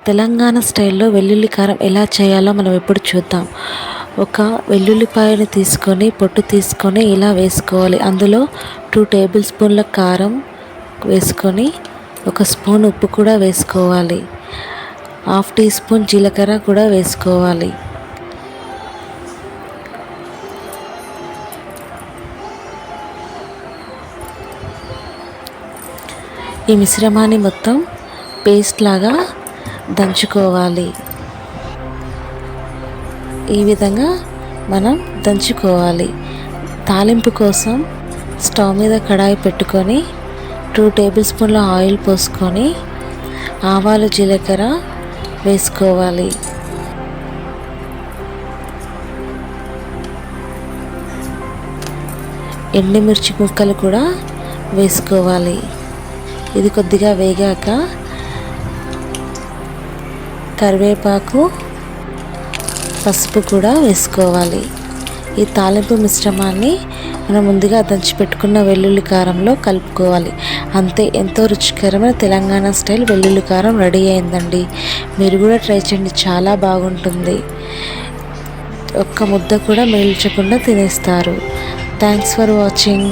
తెలంగాణ స్టైల్లో వెల్లుల్లి కారం ఎలా చేయాలో మనం ఇప్పుడు చూద్దాం. ఒక వెల్లుల్లిపాయని తీసుకొని పొట్టు తీసుకొని ఇలా వేసుకోవాలి. అందులో 2 టేబుల్ స్పూన్ల కారం వేసుకొని 1 స్పూన్ ఉప్పు కూడా వేసుకోవాలి. 1/2 టీ స్పూన్ జీలకర్ర కూడా వేసుకోవాలి. ఈ మిశ్రమాన్ని మొత్తం పేస్ట్ లాగా దంచుకోవాలి. ఈ విధంగా మనం దంచుకోవాలి. తాలింపు కోసం స్టవ్ మీద కడాయి పెట్టుకొని 2 టేబుల్ స్పూన్ల ఆయిల్ పోసుకొని ఆవాలు జీలకర్ర వేసుకోవాలి. ఎండుమిర్చి ముక్కలు కూడా వేసుకోవాలి. ఇది కొద్దిగా వేగాక కరివేపాకు పసుపు కూడా వేసుకోవాలి. ఈ తాలింపు మిశ్రమాన్ని మనం ముందుగా దంచి పెట్టుకున్న వెల్లుల్లి కారంలో కలుపుకోవాలి. అంతే, ఎంతో రుచికరమైన తెలంగాణ స్టైల్ వెల్లుల్లి కారం రెడీ అయిందండి. మీరు కూడా ట్రై చేయండి, చాలా బాగుంటుంది. ఒక్క ముద్ద కూడా మిగిల్చకుండా తినేస్తారు. Thanks for watching.